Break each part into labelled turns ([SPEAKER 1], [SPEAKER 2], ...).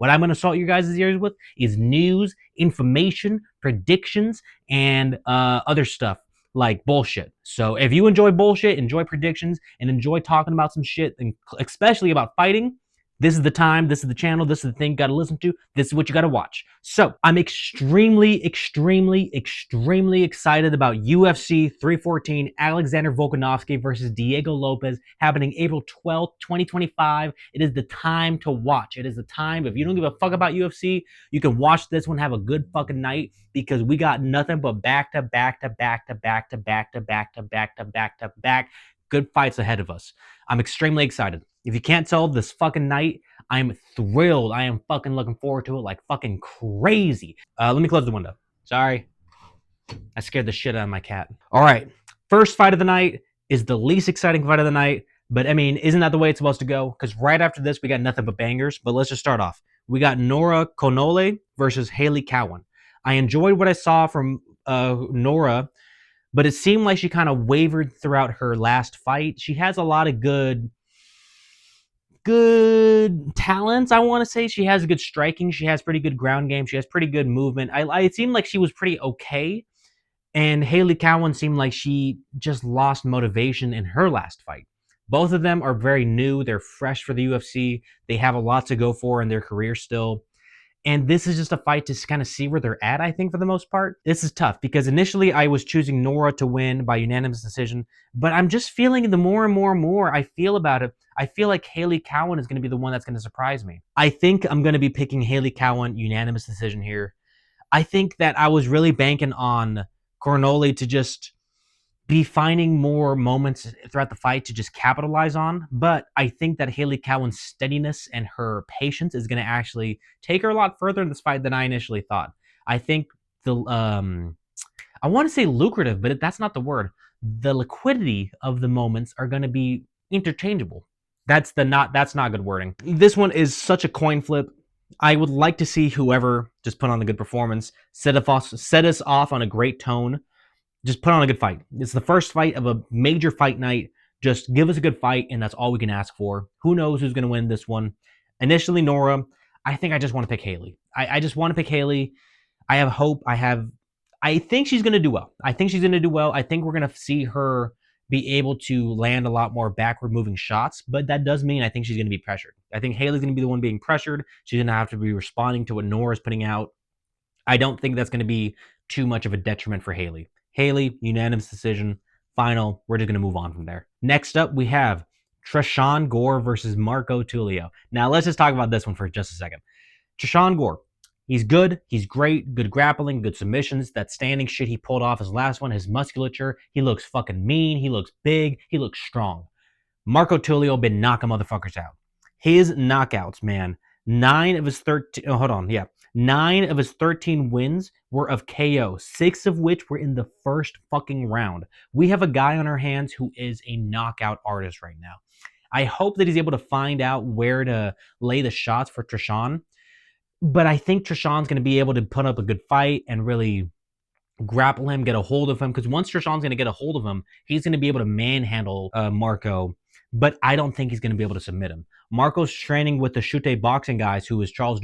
[SPEAKER 1] What I'm going to assault you guys' ears with is news, information, predictions, and other stuff like bullshit. So if you enjoy bullshit, enjoy predictions, and enjoy talking about some shit, and especially about fighting, this is the time, this is the channel, this is the thing you gotta listen to, this is what you gotta watch. So I'm extremely excited about UFC 314, Alexander Volkanovski versus Diego Lopes, happening April 12th, 2025. It is the time to watch. It is the time. If you don't give a fuck about UFC, you can watch this one, have a good fucking night, because we got nothing but back to back good fights ahead of us. I'm extremely excited. If you can't tell, this fucking night, I'm thrilled. I am fucking looking forward to it like fucking crazy. Let me close the window. Sorry. I scared the shit out of my cat. All right. First fight of the night is the least exciting fight of the night. But, I mean, isn't that the way it's supposed to go? Because right after this, we got nothing but bangers. But let's just start off. We got Nora Cornolle versus Hailey Cowan. I enjoyed what I saw from Nora, but it seemed like she kind of wavered throughout her last fight. She has a lot of good talents. I want to say she has good striking. She has pretty good ground game. She has pretty good movement. It seemed like she was pretty okay. And Hailey Cowan seemed like she just lost motivation in her last fight. Both of them are very new. They're fresh for the UFC. They have a lot to go for in their career still. And this is just a fight to kind of see where they're at, I think, for the most part. This is tough because initially I was choosing Nora to win by unanimous decision, but I'm just feeling the more and more I feel about it, I feel like Hailey Cowan is going to be the one that's going to surprise me. I think I'm going to be picking Hailey Cowan unanimous decision here. I think that I was really banking on Cornolle to just be finding more moments throughout the fight to just capitalize on. But I think that Hailey Cowan's steadiness and her patience is going to actually take her a lot further in this fight than I initially thought. I think I want to say lucrative, but that's not the word. The liquidity of the moments are going to be interchangeable. That's not good wording. This one is such a coin flip. I would like to see whoever just put on a good performance, set us off on a great tone. Just put on a good fight. It's the first fight of a major fight night. Just give us a good fight, and that's all we can ask for. Who knows who's going to win this one? Initially, Nora. I think I just want to pick Hailey. I just want to pick Hailey. I have hope. I think she's going to do well. I think we're going to see her be able to land a lot more backward moving shots, but that does mean I think she's going to be pressured. I think Hailey's going to be the one being pressured. She's going to have to be responding to what Nora's putting out. I don't think that's going to be too much of a detriment for Hailey. Hailey, unanimous decision. Final. We're just going to move on from there. Next up, we have Tresean Gore versus Marco Tulio. Now, let's just talk about this one for just a second. Tresean Gore. He's good. He's great. Good grappling. Good submissions. That standing shit he pulled off his last one. His musculature. He looks fucking mean. He looks big. He looks strong. Marco Tulio been knocking motherfuckers out. His knockouts, man. 9 of his 13 wins were of KO, 6 of which were in the first fucking round. We have a guy on our hands who is a knockout artist right now. I hope that he's able to find out where to lay the shots for Tresean, but I think Tresean's going to be able to put up a good fight and really grapple him, get a hold of him, because once Tresean's going to get a hold of him, he's going to be able to manhandle Marco, but I don't think he's going to be able to submit him. Marco's training with the Chute boxing guys, who is Charles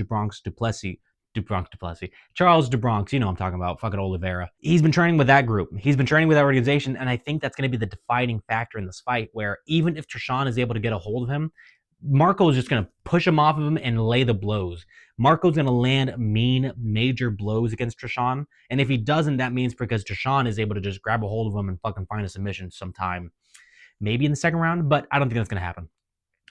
[SPEAKER 1] Charles DeBronx, you know what I'm talking about, fucking Oliveira. He's been training with that group. He's been training with that organization, and I think that's going to be the defining factor in this fight, where even if Tresean is able to get a hold of him, Marco is just going to push him off of him and lay the blows. Marco's going to land mean, major blows against Tresean, and if he doesn't, that means because Tresean is able to just grab a hold of him and fucking find a submission sometime, maybe in the second round, but I don't think that's going to happen.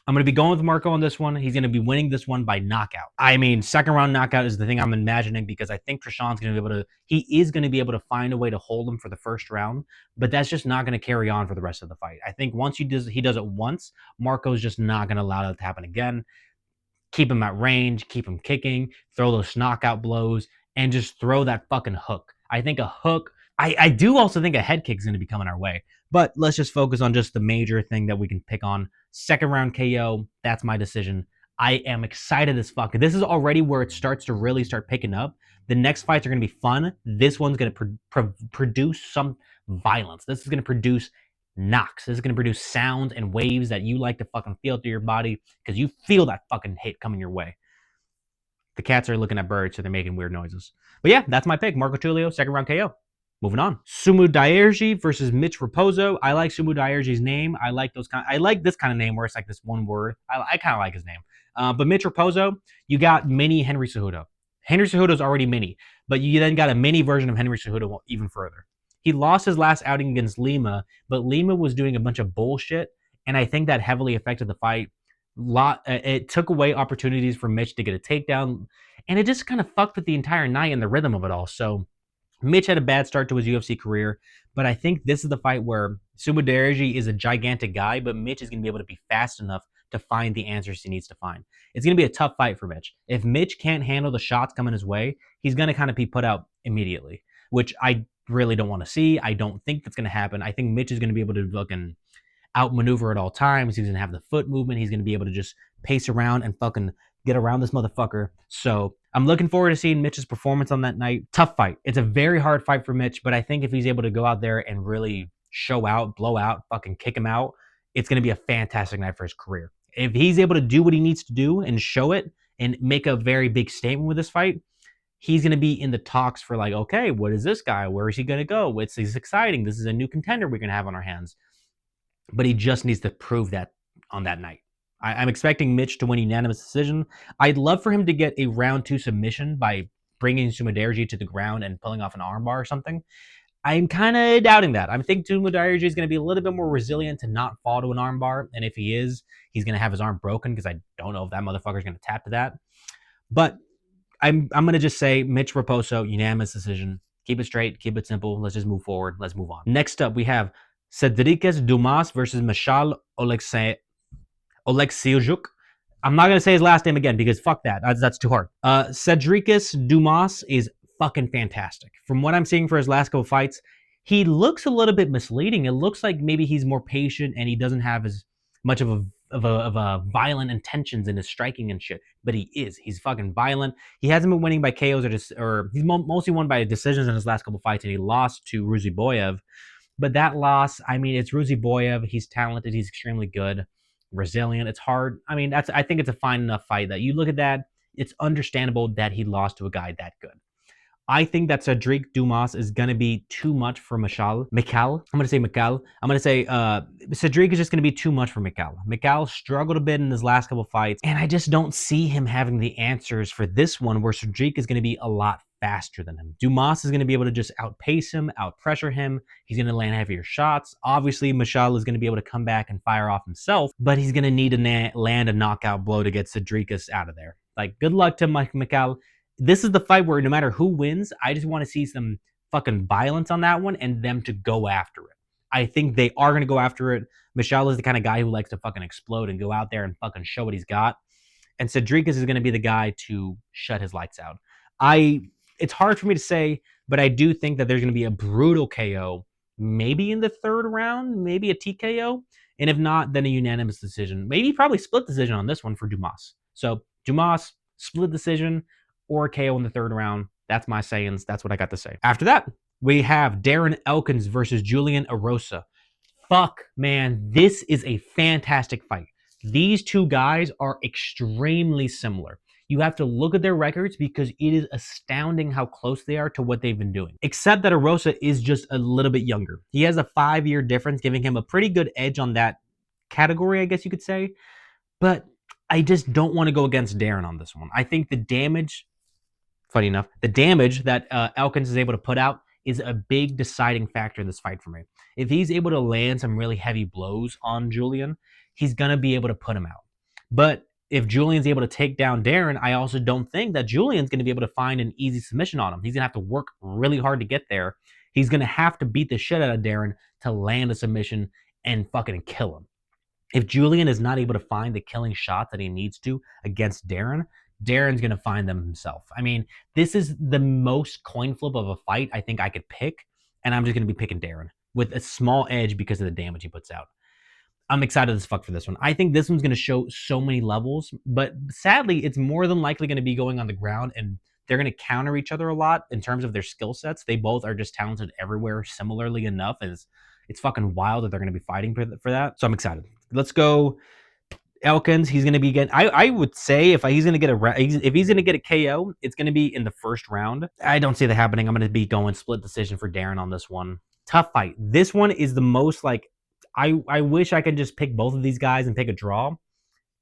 [SPEAKER 1] I'm going to be going with Marco on this one. He's going to be winning this one by knockout. I mean, second round knockout is the thing I'm imagining, because I think Tresean's going to be able to, he is going to be able to find a way to hold him for the first round, but that's just not going to carry on for the rest of the fight. I think once he does it once, Marco's just not going to allow that to happen again. Keep him at range, keep him kicking, throw those knockout blows, and just throw that fucking hook. I think a hook, I do also think a head kick is going to be coming our way, but let's just focus on just the major thing that we can pick on. Second round KO, that's my decision. I am excited as fuck. This is already where it starts to really start picking up. The next fights are going to be fun. This one's going to produce some violence. This is going to produce knocks. This is going to produce sounds and waves that you like to fucking feel through your body, because you feel that fucking hit coming your way. The cats are looking at birds, so they're making weird noises. But yeah, that's my pick. Marco Tulio, second round KO. Moving on. Sumudaerji versus Mitch Raposo. I like Sumudaerji's name. I like this kind of name where it's like this one word. I kind of like his name. But Mitch Raposo, you got mini Henry Cejudo. Henry Cejudo's already mini, but you then got a mini version of Henry Cejudo even further. He lost his last outing against Lima, but Lima was doing a bunch of bullshit, and I think that heavily affected the fight. It took away opportunities for Mitch to get a takedown, and it just kind of fucked with the entire night and the rhythm of it all. So Mitch had a bad start to his UFC career, but I think this is the fight where Sumudaerji is a gigantic guy, but Mitch is going to be able to be fast enough to find the answers he needs to find. It's going to be a tough fight for Mitch. If Mitch can't handle the shots coming his way, he's going to kind of be put out immediately, which I really don't want to see. I don't think that's going to happen. I think Mitch is going to be able to fucking outmaneuver at all times. He's going to have the foot movement. He's going to be able to just pace around and fucking get around this motherfucker. So I'm looking forward to seeing Mitch's performance on that night. Tough fight. It's a very hard fight for Mitch, but I think if he's able to go out there and really show out, blow out, fucking kick him out, it's going to be a fantastic night for his career. If he's able to do what he needs to do and show it and make a very big statement with this fight, he's going to be in the talks for like, okay, what is this guy? Where is he going to go? It's exciting. This is a new contender we're going to have on our hands. But he just needs to prove that on that night. I'm expecting Mitch to win unanimous decision. I'd love for him to get a round 2 submission by bringing Sumudaerji to the ground and pulling off an armbar or something. I'm kind of doubting that. I think Sumudaerji is going to be a little bit more resilient to not fall to an armbar. And if he is, he's going to have his arm broken because I don't know if that motherfucker is going to tap to that. But I'm going to just say Mitch Raposo, unanimous decision. Keep it straight. Keep it simple. Let's just move forward. Let's move on. Next up, we have Sedriques Dumas versus Michal Oleksiejczuk. I'm not going to say his last name again because fuck that. That's too hard. Sedriques Dumas is fucking fantastic. From what I'm seeing for his last couple fights, he looks a little bit misleading. It looks like maybe he's more patient and he doesn't have as much of a violent intentions in his striking and shit. But he is. He's fucking violent. He hasn't been winning by KOs or he's mostly won by decisions in his last couple fights, and he lost to Ruziboyev. But that loss, I mean, it's Ruziboyev. He's talented. He's extremely good, resilient. It's hard. I mean, I think it's a fine enough fight that you look at that. It's understandable that he lost to a guy that good. I think that Sedriques Dumas is going to be too much for Michal. I'm going to say Michal. I'm going to say Sedriques is just going to be too much for Michal. Michal struggled a bit in his last couple fights, and I just don't see him having the answers for this one where Sedriques is going to be a lot faster than him. Dumas is going to be able to just outpace him, outpressure him. He's going to land heavier shots. Obviously, Michal is going to be able to come back and fire off himself, but he's going to need to land a knockout blow to get Sedriques out of there. Like, good luck to Michal. This is the fight where no matter who wins, I just want to see some fucking violence on that one and them to go after it. I think they are going to go after it. Michal is the kind of guy who likes to fucking explode and go out there and fucking show what he's got. And Sedriques is going to be the guy to shut his lights out. It's hard for me to say, but I do think that there's going to be a brutal KO, maybe in the third round, maybe a TKO. And if not, then a unanimous decision. Maybe probably split decision on this one for Dumas. So Dumas, split decision, or KO in the third round. That's my sayings. That's what I got to say. After that, we have Darren Elkins versus Julian Erosa. Fuck, man. This is a fantastic fight. These two guys are extremely similar. You have to look at their records because it is astounding how close they are to what they've been doing. Except that Erosa is just a little bit younger. He has a 5-year difference, giving him a pretty good edge on that category, I guess you could say. But I just don't want to go against Darren on this one. I think the damage... Funny enough, the damage that Elkins is able to put out is a big deciding factor in this fight for me. If he's able to land some really heavy blows on Julian, he's going to be able to put him out. But if Julian's able to take down Darren, I also don't think that Julian's going to be able to find an easy submission on him. He's going to have to work really hard to get there. He's going to have to beat the shit out of Darren to land a submission and fucking kill him. If Julian is not able to find the killing shot that he needs to against Darren, Darren's going to find them himself. I mean, this is the most coin flip of a fight I think I could pick, and I'm just going to be picking Darren with a small edge because of the damage he puts out. I'm excited as fuck for this one. I think this one's going to show so many levels, but sadly, it's more than likely going to be going on the ground, and they're going to counter each other a lot in terms of their skill sets. They both are just talented everywhere similarly enough, and it's fucking wild that they're going to be fighting for that. So I'm excited. Let's go. Elkins, he's going to be getting. I would say if he's going to get if he's going to get a KO, it's going to be in the first round. I don't see that happening. I'm going to be going split decision for Darren on this one. Tough fight. This one is the most like. I wish I could just pick both of these guys and pick a draw.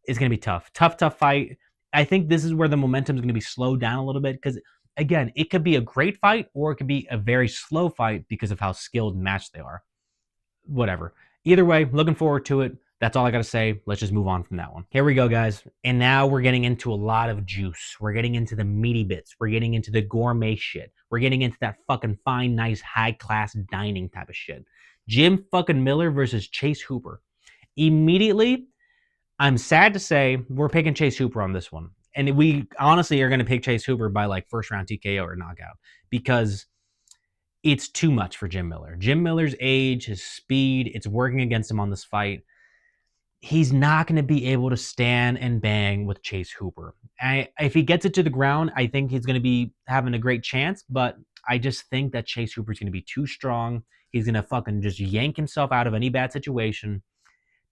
[SPEAKER 1] It's going to be tough. Tough fight. I think this is where the momentum is going to be slowed down a little bit because, again, it could be a great fight or it could be a very slow fight because of how skilled and matched they are. Whatever. Either way, looking forward to it. That's all I got to say. Let's just move on from that one. Here we go, guys. And now we're getting into a lot of juice. We're getting into the meaty bits. We're getting into the gourmet shit. We're getting into that fucking fine, nice, high-class dining type of shit. Jim fucking Miller versus Chase Hooper. Immediately, I'm sad to say we're picking Chase Hooper on this one. And we honestly are going to pick Chase Hooper by like first round TKO or knockout because it's too much for Jim Miller. Jim Miller's age, his speed, it's working against him on this fight. He's not going to be able to stand and bang with Chase Hooper. If he gets it to the ground, I think he's going to be having a great chance, but I just think that Chase Hooper is going to be too strong. He's going to fucking just yank himself out of any bad situation.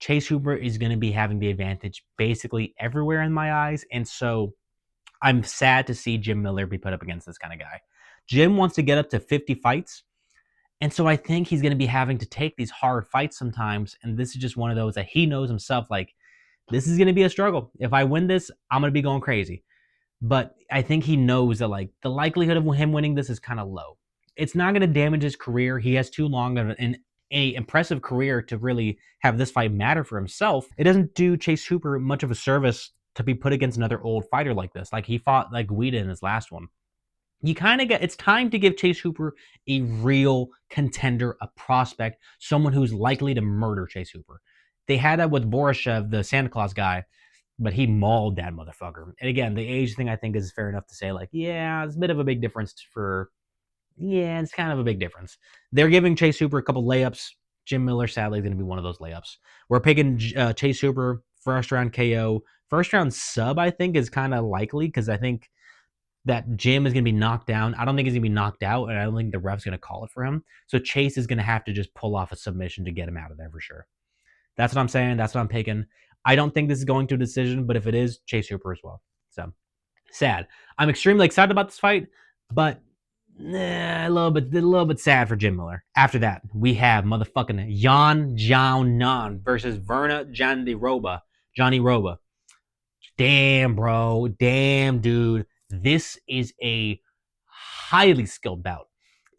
[SPEAKER 1] Chase Hooper is going to be having the advantage basically everywhere in my eyes, and so I'm sad to see Jim Miller be put up against this kind of guy. Jim wants to get up to 50 fights, and so I think he's going to be having to take these hard fights sometimes, and this is just one of those that he knows himself, like, this is going to be a struggle. If I win this, I'm going to be going crazy. But I think he knows that, like, the likelihood of him winning this is kind of low. It's not going to damage his career. He has too long of an impressive career to really have this fight matter for himself. It doesn't do Chase Hooper much of a service to be put against another old fighter like this. Like he fought like Guida in his last one. You kind of get, it's time to give Chase Hooper a real contender, a prospect, someone who's likely to murder Chase Hooper. They had that with Borishev, the Santa Claus guy, but he mauled that motherfucker. And again, the age thing I think is fair enough to say, like, yeah, it's a bit of a big difference for, yeah, it's kind of a big difference. They're giving Chase Hooper a couple layups. Jim Miller, sadly, is going to be one of those layups. We're picking Chase Hooper, first round KO. First round sub, I think, is kind of likely because I think that Jim is going to be knocked down. I don't think he's going to be knocked out, and I don't think the ref's going to call it for him. So Chase is going to have to just pull off a submission to get him out of there for sure. That's what I'm saying. That's what I'm picking. I don't think this is going to a decision, but if it is, Chase Hooper as well. So, sad. I'm extremely excited about this fight, but a little bit sad for Jim Miller. After that, we have motherfucking Yan Jiaonan versus Verna Johnny Roba. Damn, bro. Damn, dude. This is a highly skilled bout.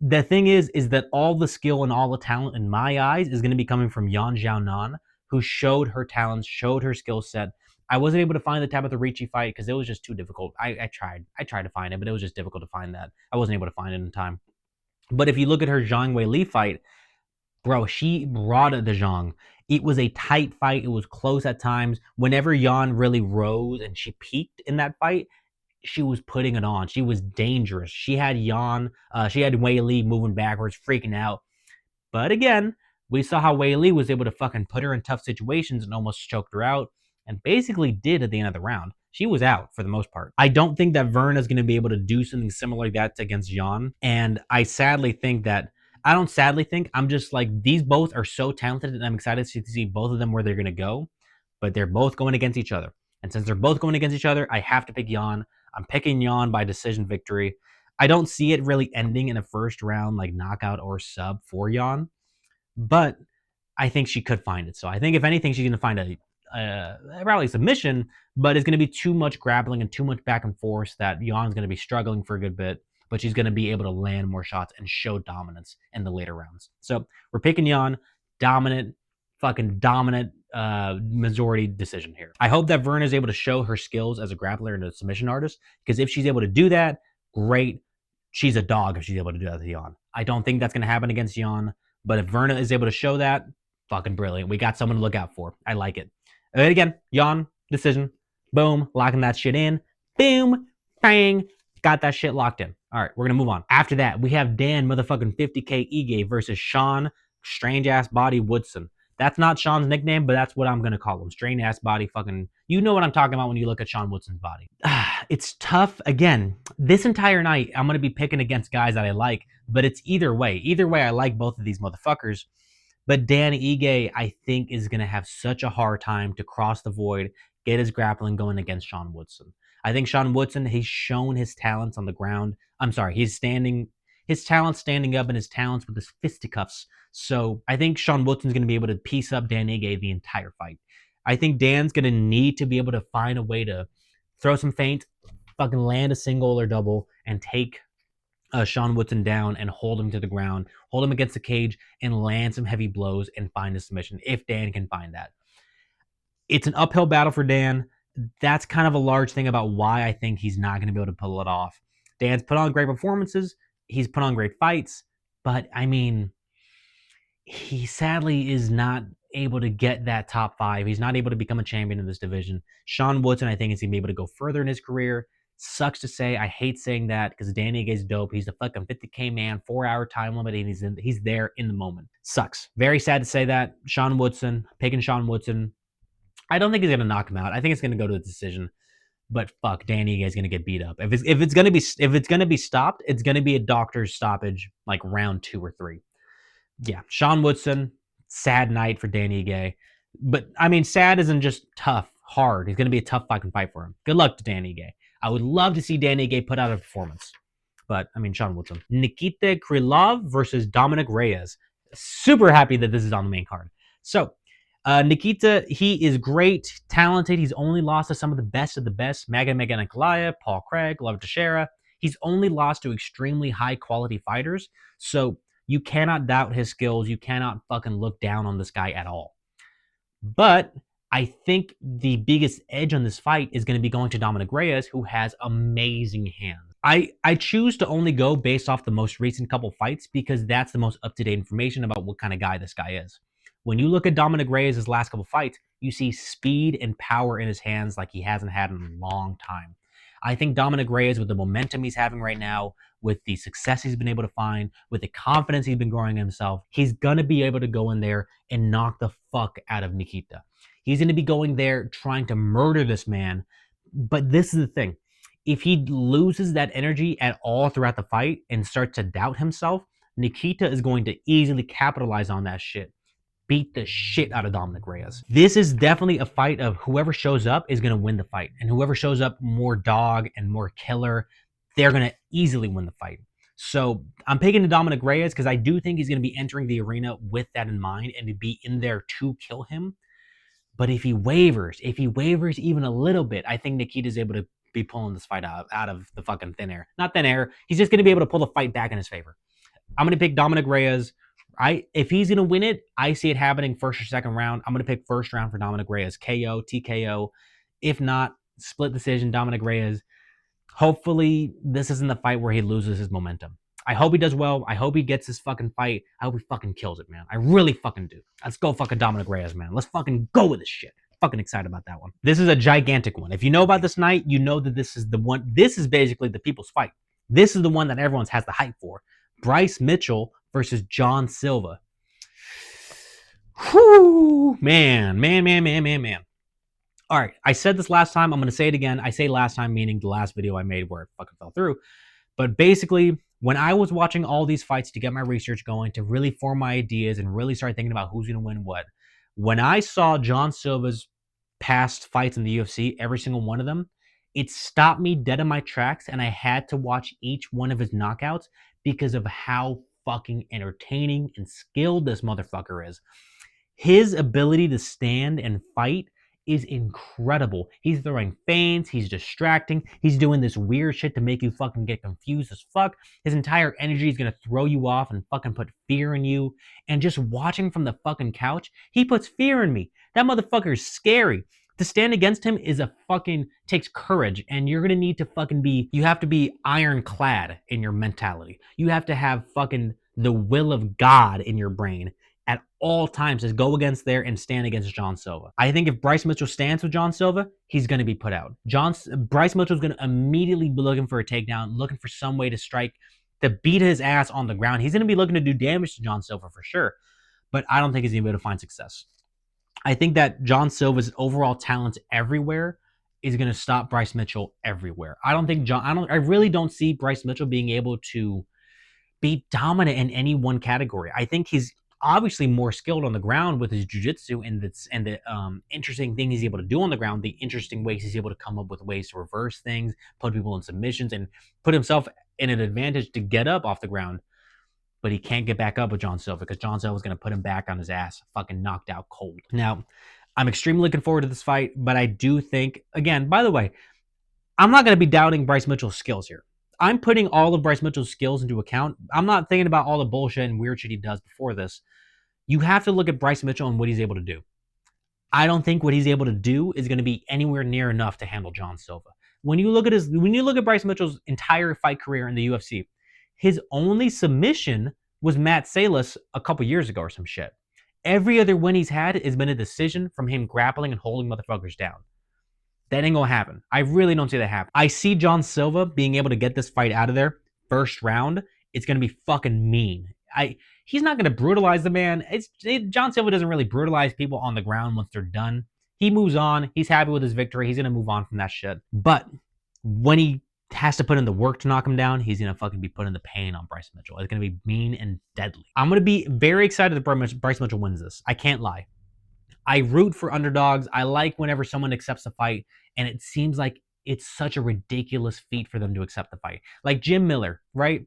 [SPEAKER 1] The thing is that all the skill and all the talent in my eyes is going to be coming from Yan Jiaonan, who showed her talents, showed her skill set. I wasn't able to find the Tabitha Ricci fight because it was just too difficult. I tried to find it, but it was just difficult to find that. I wasn't able to find it in time. But if you look at her Zhang Weili fight, bro, she brought it to Zhang. It was a tight fight. It was close at times. Whenever Yan really rose and she peaked in that fight, she was putting it on. She was dangerous. She had Weili moving backwards, freaking out. But again, we saw how Weili was able to fucking put her in tough situations and almost choked her out, and basically did at the end of the round. She was out for the most part. I don't think that Verna is going to be able to do something similar like that against Yan. And I sadly think that, I'm just like, these both are so talented and I'm excited to see both of them where they're going to go. But they're both going against each other. And since they're both going against each other, I have to pick Yan. I'm picking Yan by decision victory. I don't see it really ending in a first round like knockout or sub for Yan, but I think she could find it. So I think if anything, she's going to find a rally submission, but it's going to be too much grappling and too much back and forth that Yan's going to be struggling for a good bit, but she's going to be able to land more shots and show dominance in the later rounds. So we're picking Yan, dominant majority decision here. I hope that Verna is able to show her skills as a grappler and a submission artist, because if she's able to do that, great. She's a dog if she's able to do that to Yan. I don't think that's going to happen against Yan, but if Verna is able to show that, fucking brilliant. We got someone to look out for. I like it. And again, Yan, decision. Boom, locking that shit in. Boom, bang, got that shit locked in. All right, we're going to move on. After that, we have Dan motherfucking 50K Ige versus Sean Strange Ass Body Woodson. That's not Sean's nickname, but that's what I'm going to call him. Strange ass body fucking... You know what I'm talking about when you look at Sean Woodson's body. It's tough. Again, this entire night, I'm going to be picking against guys that I like, but it's either way. Either way, I like both of these motherfuckers. But Dan Ige, I think, is going to have such a hard time to cross the void, get his grappling going against Sean Woodson. I think Sean Woodson, he's shown his talents on the ground. I'm sorry, his talents standing up and his talents with his fisticuffs. So I think Sean Woodson's going to be able to piece up Dan Ige the entire fight. I think Dan's going to need to be able to find a way to throw some feint, fucking land a single or double, and take Sean Woodson down and hold him to the ground, hold him against the cage, and land some heavy blows and find a submission if Dan can find that. It's an uphill battle for Dan. That's kind of a large thing about why I think he's not going to be able to pull it off. Dan's put on great performances. He's put on great fights. But, I mean, he sadly is not able to get that top 5. He's not able to become a champion in this division. Sean Woodson, I think, is going to be able to go further in his career. Sucks to say. I hate saying that because Danny Ige's dope. He's the fucking 50K man, 4-hour time limit, and he's there in the moment. Sucks. Very sad to say that. Sean Woodson, picking Sean Woodson. I don't think he's gonna knock him out. I think it's gonna go to a decision. But fuck, Danny Ige is gonna get beat up. If it's gonna be stopped, it's gonna be a doctor's stoppage, like round 2 or 3. Yeah, Sean Woodson, sad night for Danny Ige. But I mean, sad isn't just tough, hard. It's gonna be a tough fucking fight for him. Good luck to Danny Ige. I would love to see Danny Ige put out a performance. But I mean, Sean Woodson. Nikita Krylov versus Dominick Reyes. Super happy that this is on the main card. So Nikita, he is great, talented. He's only lost to some of the best, Maga Nikolaya, Paul Craig, Love Teixeira. He's only lost to extremely high quality fighters. So you cannot doubt his skills. You cannot fucking look down on this guy at all. But I think the biggest edge on this fight is going to be going to Dominick Reyes, who has amazing hands. I choose to only go based off the most recent couple fights because that's the most up-to-date information about what kind of guy this guy is. When you look at Dominick Reyes' last couple fights, you see speed and power in his hands like he hasn't had in a long time. I think Dominick Reyes, with the momentum he's having right now, with the success he's been able to find, with the confidence he's been growing in himself, he's going to be able to go in there and knock the fuck out of Nikita. He's going to be going there trying to murder this man. But this is the thing. If he loses that energy at all throughout the fight and starts to doubt himself, Nikita is going to easily capitalize on that shit. Beat the shit out of Dominick Reyes. This is definitely a fight of whoever shows up is going to win the fight. And whoever shows up more dog and more killer, they're going to easily win the fight. So I'm picking the Dominick Reyes because I do think he's going to be entering the arena with that in mind and to be in there to kill him. But if he wavers even a little bit, I think Nikita's able to be pulling this fight out of the fucking thin air. Not thin air. He's just going to be able to pull the fight back in his favor. I'm going to pick Dominick Reyes. If he's going to win it, I see it happening first or second round. I'm going to pick first round for Dominick Reyes. KO, TKO. If not, split decision, Dominick Reyes. Hopefully, this isn't the fight where he loses his momentum. I hope he does well. I hope he gets his fucking fight. I hope he fucking kills it, man. I really fucking do. Let's go fucking Dominick Reyes, man. Let's fucking go with this shit. Fucking excited about that one. This is a gigantic one. If you know about this night, you know that this is the one. This is basically the people's fight. This is the one that everyone has the hype for. Bryce Mitchell versus John Silva. Whew, man. All right, I said this last time. I'm going to say it again. I say last time, meaning the last video I made where it fucking fell through. But basically, when I was watching all these fights to get my research going, to really form my ideas and really start thinking about who's going to win what, when I saw John Silva's past fights in the UFC, every single one of them, it stopped me dead in my tracks, and I had to watch each one of his knockouts because of how fucking entertaining and skilled this motherfucker is. His ability to stand and fight is incredible. He's throwing feints, he's distracting, he's doing this weird shit to make you fucking get confused as fuck. His entire energy is gonna throw you off and fucking put fear in you. And just watching from the fucking couch, he puts fear in me. That motherfucker is scary. To stand against him is takes courage, and you're gonna need to you have to be ironclad in your mentality. You have to have fucking the will of God in your brain at all times to go against there and stand against John Silva. I think if Bryce Mitchell stands with John Silva, he's going to be put out. Bryce Mitchell's going to immediately be looking for a takedown, looking for some way to strike, to beat his ass on the ground. He's going to be looking to do damage to John Silva for sure, but I don't think he's going to be able to find success. I think that John Silva's overall talent everywhere is going to stop Bryce Mitchell everywhere. I really don't see Bryce Mitchell being able to be dominant in any one category. I think he's obviously more skilled on the ground with his jiu-jitsu and the interesting thing he's able to do on the ground, the interesting ways he's able to come up with ways to reverse things, put people in submissions, and put himself in an advantage to get up off the ground. But he can't get back up with John Silva because John Silva is going to put him back on his ass, fucking knocked out cold. Now, I'm extremely looking forward to this fight, but I do think, again, by the way, I'm not going to be doubting Bryce Mitchell's skills here. I'm putting all of Bryce Mitchell's skills into account. I'm not thinking about all the bullshit and weird shit he does before this. You have to look at Bryce Mitchell and what he's able to do. I don't think what he's able to do is going to be anywhere near enough to handle John Silva. When you look at Bryce Mitchell's entire fight career in the UFC, his only submission was Matt Salas a couple years ago or some shit. Every other win he's had has been a decision from him grappling and holding motherfuckers down. That ain't gonna happen. I really don't see that happen. I see John Silva being able to get this fight out of there first round. It's gonna be fucking mean. He's not gonna brutalize the man. John Silva doesn't really brutalize people on the ground once they're done. He moves on. He's happy with his victory. He's gonna move on from that shit. But when he has to put in the work to knock him down, he's gonna fucking be putting the pain on Bryce Mitchell. It's gonna be mean and deadly. I'm gonna be very excited that Bryce Mitchell wins this. I can't lie. I root for underdogs. I like whenever someone accepts a fight, and it seems like it's such a ridiculous feat for them to accept the fight. Like Jim Miller, right?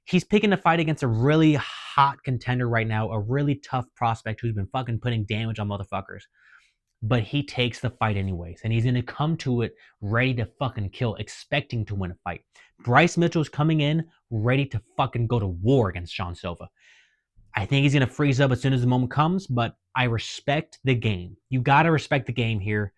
[SPEAKER 1] He's picking a fight against a really hot contender right now, a really tough prospect who's been fucking putting damage on motherfuckers. But he takes the fight anyways, and he's going to come to it ready to fucking kill, expecting to win a fight. Bryce Mitchell's coming in ready to fucking go to war against John Silva. I think he's going to freeze up as soon as the moment comes, but I respect the game. You got to respect the game here.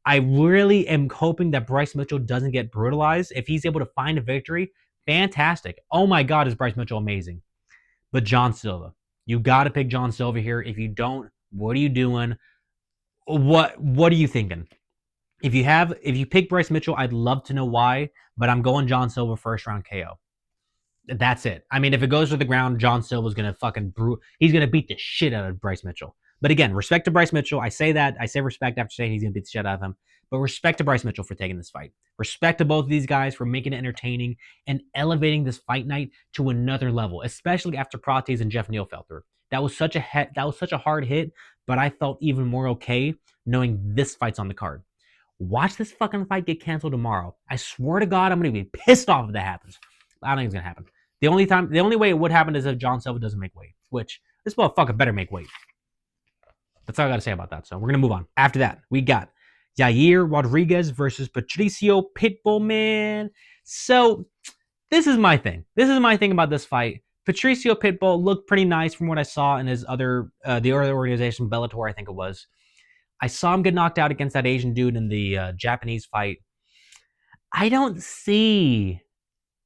[SPEAKER 1] I really am hoping that Bryce Mitchell doesn't get brutalized. If he's able to find a victory, fantastic. Oh my God, is Bryce Mitchell amazing. But John Silva, you got to pick John Silva here. If you don't, what are you doing? What are you thinking? If you pick Bryce Mitchell, I'd love to know why, but I'm going John Silva first round KO. That's it. I mean, if it goes to the ground, John Silva's going to fucking he's going to beat the shit out of Bryce Mitchell. But again, respect to Bryce Mitchell. I say that. I say respect after saying he's going to beat the shit out of him. But respect to Bryce Mitchell for taking this fight. Respect to both of these guys for making it entertaining and elevating this fight night to another level, especially after Prates and Jeff Neal fell through. That was such a hard hit, but I felt even more okay knowing this fight's on the card. Watch this fucking fight get canceled tomorrow. I swear to God, I'm going to be pissed off if that happens. I don't think it's going to happen. The only way it would happen is if John Silva doesn't make weight, which this motherfucker better make weight. That's all I got to say about that. So we're going to move on. After that, we got Yair Rodriguez versus Patricio Pitbull, man. So this is my thing. This is my thing about this fight. Patricio Pitbull looked pretty nice from what I saw in his the other organization, Bellator, I think it was. I saw him get knocked out against that Asian dude in the Japanese fight. I don't see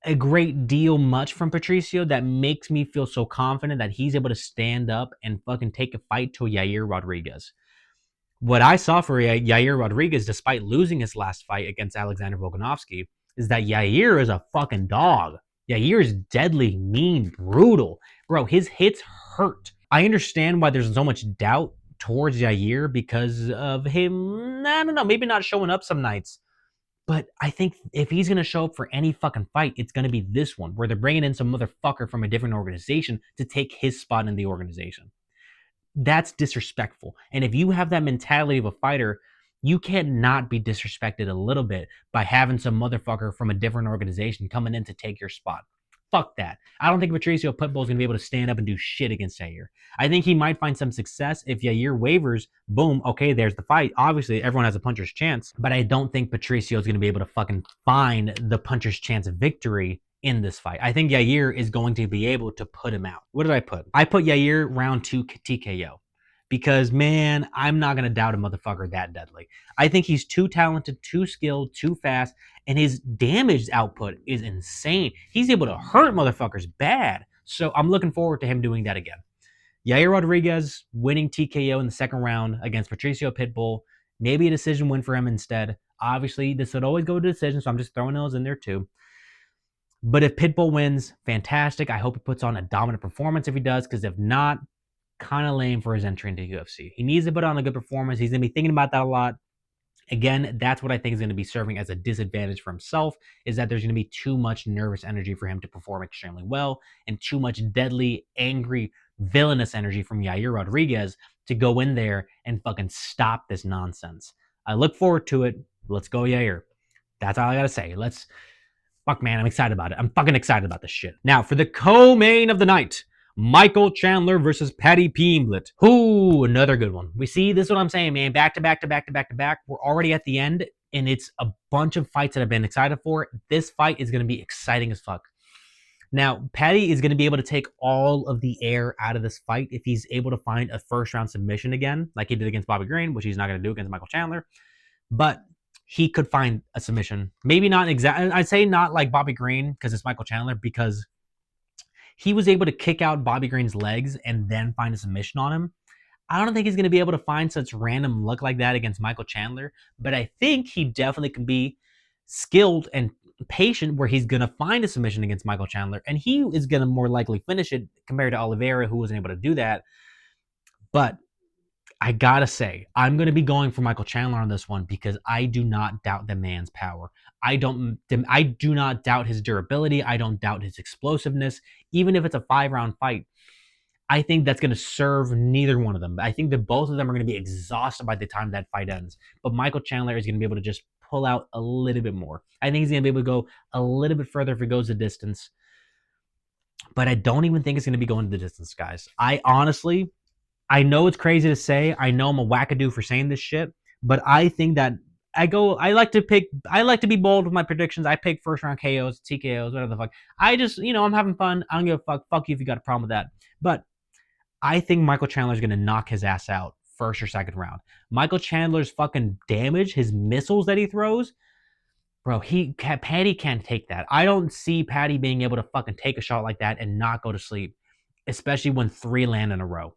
[SPEAKER 1] a great deal much from Patricio that makes me feel so confident that he's able to stand up and fucking take a fight to Yair Rodriguez. What I saw for Yair Rodriguez, despite losing his last fight against Alexander Volkanovski, is that Yair is a fucking dog. Yair is deadly, mean, brutal. Bro, his hits hurt. I understand why there's so much doubt towards Yair because of him, I don't know, maybe not showing up some nights. But I think if he's going to show up for any fucking fight, it's going to be this one, where they're bringing in some motherfucker from a different organization to take his spot in the organization. That's disrespectful. And if you have that mentality of a fighter, you can't not be disrespected a little bit by having some motherfucker from a different organization coming in to take your spot. Fuck that. I don't think Patricio Pitbull is going to be able to stand up and do shit against Yair. I think he might find some success if Yair wavers. Boom, okay, there's the fight. Obviously, everyone has a puncher's chance, but I don't think Patricio is going to be able to fucking find the puncher's chance of victory in this fight. I think Yair is going to be able to put him out. What did I put? I put Yair round 2 TKO. Because, man, I'm not going to doubt a motherfucker that deadly. I think he's too talented, too skilled, too fast, and his damage output is insane. He's able to hurt motherfuckers bad. So I'm looking forward to him doing that again. Yair Rodriguez winning TKO in the second round against Patricio Pitbull. Maybe a decision win for him instead. Obviously, this would always go to decision, so I'm just throwing those in there too. But if Pitbull wins, fantastic. I hope he puts on a dominant performance if he does, because if not, kind of lame for his entry into UFC. He needs to put on a good performance. He's going to be thinking about that a lot. Again, that's what I think is going to be serving as a disadvantage for himself, is that there's going to be too much nervous energy for him to perform extremely well, and too much deadly, angry, villainous energy from Yair Rodriguez to go in there and fucking stop this nonsense. I look forward to it. Let's go, Yair. That's all I gotta say. Fuck, man, I'm excited about it. I'm fucking excited about this shit. Now, for the co-main of the night, Michael Chandler versus Paddy Pimblett. Ooh, another good one. We see, this is what I'm saying, man. Back to back to back to back to back. We're already at the end, and it's a bunch of fights that I've been excited for. This fight is going to be exciting as fuck. Now, Paddy is going to be able to take all of the air out of this fight if he's able to find a first-round submission again, like he did against Bobby Green, which he's not going to do against Michael Chandler. But he could find a submission. Maybe not exactly. I'd say not like Bobby Green because it's Michael Chandler, because he was able to kick out Bobby Green's legs and then find a submission on him. I don't think he's going to be able to find such random luck like that against Michael Chandler, but I think he definitely can be skilled and patient where he's going to find a submission against Michael Chandler, and he is going to more likely finish it compared to Oliveira, who wasn't able to do that. But I gotta say, I'm going to be going for Michael Chandler on this one because I do not doubt the man's power. I do not doubt his durability. I don't doubt his explosiveness. Even if it's a 5-round fight, I think that's going to serve neither one of them. I think that both of them are going to be exhausted by the time that fight ends. But Michael Chandler is going to be able to just pull out a little bit more. I think he's going to be able to go a little bit further if he goes the distance. But I don't even think it's going to be going the distance, guys. I know it's crazy to say. I know I'm a wackadoo for saying this shit, but I think that I like to be bold with my predictions. I pick first round KOs, TKOs, whatever the fuck. I'm having fun. I don't give a fuck. Fuck you if you got a problem with that. But I think Michael Chandler's going to knock his ass out first or second round. Michael Chandler's fucking damage, his missiles that he throws, bro, Paddy can't take that. I don't see Paddy being able to fucking take a shot like that and not go to sleep, especially when 3 land in a row.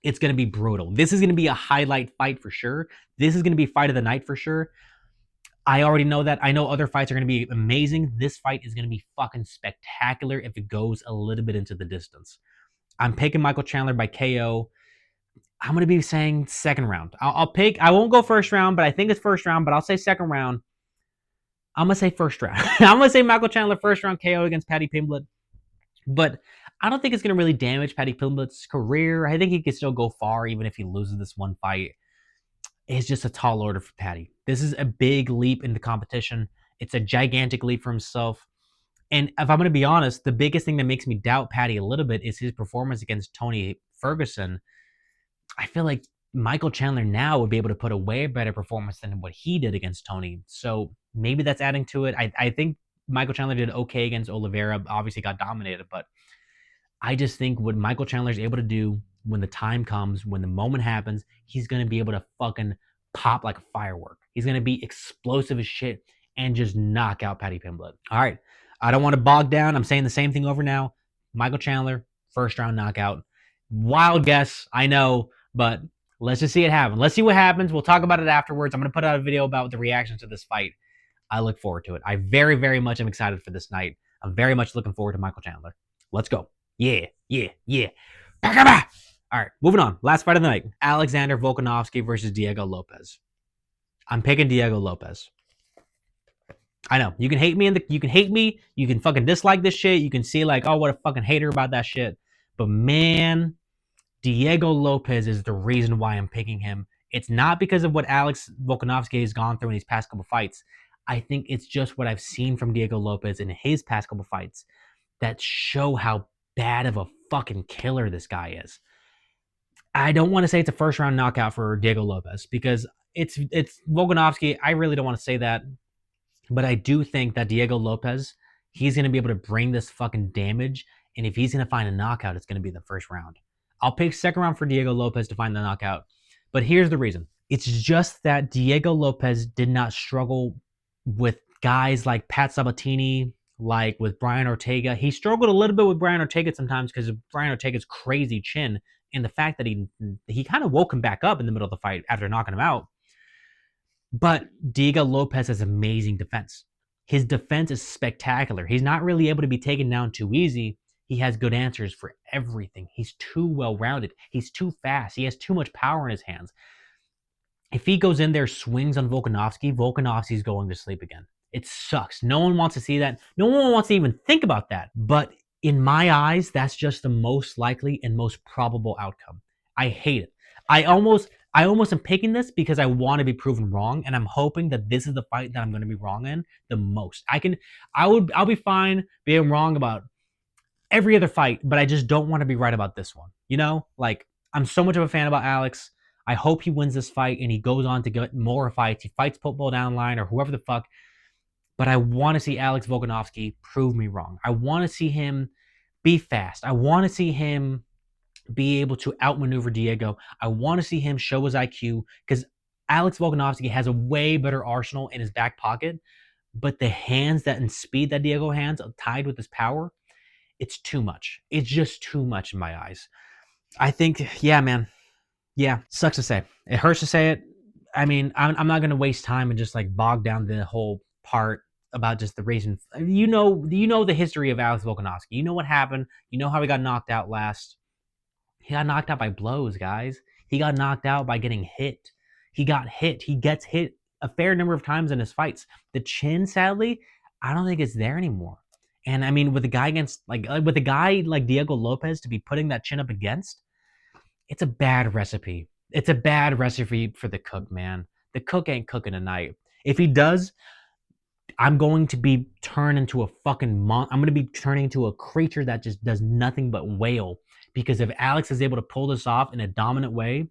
[SPEAKER 1] It's going to be brutal. This is going to be a highlight fight for sure. This is going to be fight of the night for sure. I already know that. I know other fights are going to be amazing. This fight is going to be fucking spectacular if it goes a little bit into the distance. I'm picking Michael Chandler by KO. I'm going to be saying second round. I won't go first round, but I think it's first round, but I'll say second round. I'm going to say first round. I'm going to say Michael Chandler first round KO against Paddy Pimblett. But I don't think it's going to really damage Paddy Pimblett's career. I think he could still go far even if he loses this one fight. It's just a tall order for Paddy. This is a big leap in the competition. It's a gigantic leap for himself. And if I'm going to be honest, the biggest thing that makes me doubt Paddy a little bit is his performance against Tony Ferguson. I feel like Michael Chandler now would be able to put a way better performance than what he did against Tony. So maybe that's adding to it. I think Michael Chandler did okay against Oliveira. Obviously got dominated, but I just think what Michael Chandler is able to do when the time comes, when the moment happens, he's going to be able to fucking pop like a firework. He's going to be explosive as shit and just knock out Paddy Pimblett. All right. I don't want to bog down. I'm saying the same thing over now. Michael Chandler, first round knockout. Wild guess, I know, but let's just see it happen. Let's see what happens. We'll talk about it afterwards. I'm going to put out a video about the reactions to this fight. I look forward to it. I very, very much am excited for this night. I'm very much looking forward to Michael Chandler. Let's go. Yeah. All right, moving on. Last fight of the night. Alexander Volkanovski versus Diego Lopes. I'm picking Diego Lopes. I know. You can hate me You can fucking dislike this shit. You can see like, oh, what a fucking hater about that shit. But man, Diego Lopes is the reason why I'm picking him. It's not because of what Alex Volkanovski has gone through in these past couple fights. I think it's just what I've seen from Diego Lopes in his past couple fights that show how bad of a fucking killer this guy is. I don't want to say it's a first round knockout for Diego Lopes because it's Volkanovski. I really don't want to say that, but I do think that Diego Lopes, he's going to be able to bring this fucking damage, and if he's going to find a knockout, it's going to be the first round. I'll pick second round for Diego Lopes to find the knockout, but here's the reason. It's just that Diego Lopes did not struggle with guys like Pat Sabatini, like with Brian Ortega. He struggled a little bit with Brian Ortega sometimes because of Brian Ortega's crazy chin and the fact that he kind of woke him back up in the middle of the fight after knocking him out. But Diego Lopes has amazing defense. His defense is spectacular. He's not really able to be taken down too easy. He has good answers for everything. He's too well-rounded. He's too fast. He has too much power in his hands. If he goes in there, swings on Volkanovski, Volkanovski's going to sleep again. It sucks. No one wants to see that. No one wants to even think about that. But in my eyes, that's just the most likely and most probable outcome. I hate it. I almost am picking this because I want to be proven wrong, and I'm hoping that this is the fight that I'm going to be wrong in the most. I'll be fine being wrong about every other fight, but I just don't want to be right about this one. Like, I'm so much of a fan about Alex. I hope he wins this fight and he goes on to get more fights. He fights Pitbull down the line or whoever the fuck. But I want to see Alex Volkanovski prove me wrong. I want to see him be fast. I want to see him be able to outmaneuver Diego. I want to see him show his IQ because Alex Volkanovski has a way better arsenal in his back pocket. But the hands that and speed that Diego has, tied with his power, it's too much. It's just too much in my eyes. I think, yeah, man. Yeah, sucks to say. It hurts to say it. I mean, I'm not going to waste time and just like bog down the whole part about just the reason. You know the history of Alex Volkanovski. You know what happened. You know how he got knocked out last. He got knocked out by blows, guys. He got knocked out by getting hit. He got hit. He gets hit a fair number of times in his fights. The chin, sadly, I don't think it's there anymore. And I mean, with a guy like Diego Lopes to be putting that chin up against, it's a bad recipe. It's a bad recipe for the cook, man. The cook ain't cooking tonight. If he does, I'm going to be turned into a fucking I'm going to be turning into a creature that just does nothing but wail. Because if Alex is able to pull this off in a dominant way,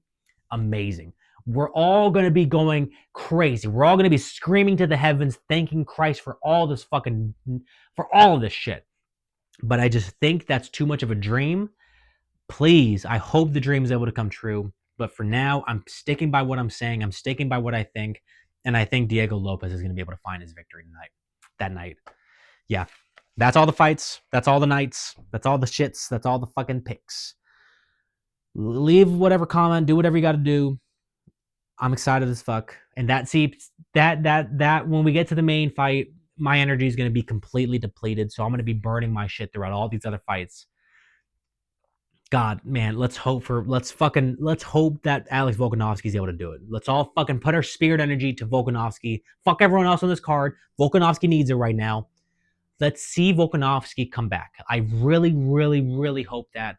[SPEAKER 1] amazing. We're all going to be going crazy. We're all going to be screaming to the heavens, thanking Christ for all this shit. But I just think that's too much of a dream. Please, I hope the dream is able to come true. But for now, I'm sticking by what I'm saying. I'm sticking by what I think. And I think Diego Lopes is going to be able to find his victory tonight. That night. Yeah. That's all the fights. That's all the nights. That's all the shits. That's all the fucking picks. Leave whatever comment. Do whatever you got to do. I'm excited as fuck. And that when we get to the main fight, my energy is going to be completely depleted. So I'm going to be burning my shit throughout all these other fights. God, man, let's hope that Alex Volkanovski is able to do it. Let's all fucking put our spirit energy to Volkanovski. Fuck everyone else on this card. Volkanovski needs it right now. Let's see Volkanovski come back. I really, really, really hope that.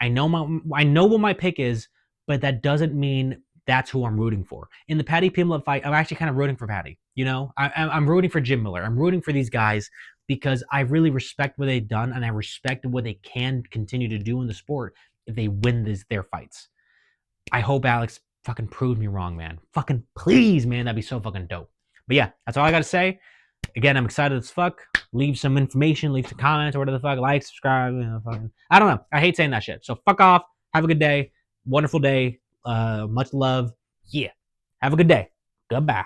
[SPEAKER 1] I know what my pick is, but that doesn't mean that's who I'm rooting for. In the Paddy Pimblett fight, I'm actually kind of rooting for Paddy. I'm rooting for Jim Miller. I'm rooting for these guys because I really respect what they've done and I respect what they can continue to do in the sport if they win their fights. I hope Alex fucking proved me wrong, man. Fucking please, man. That'd be so fucking dope. But yeah, that's all I got to say. Again, I'm excited as fuck. Leave some information, leave some comments or whatever the fuck. Like, subscribe. I don't know. I hate saying that shit. So fuck off. Have a good day. Wonderful day. Much love. Yeah. Have a good day. Goodbye.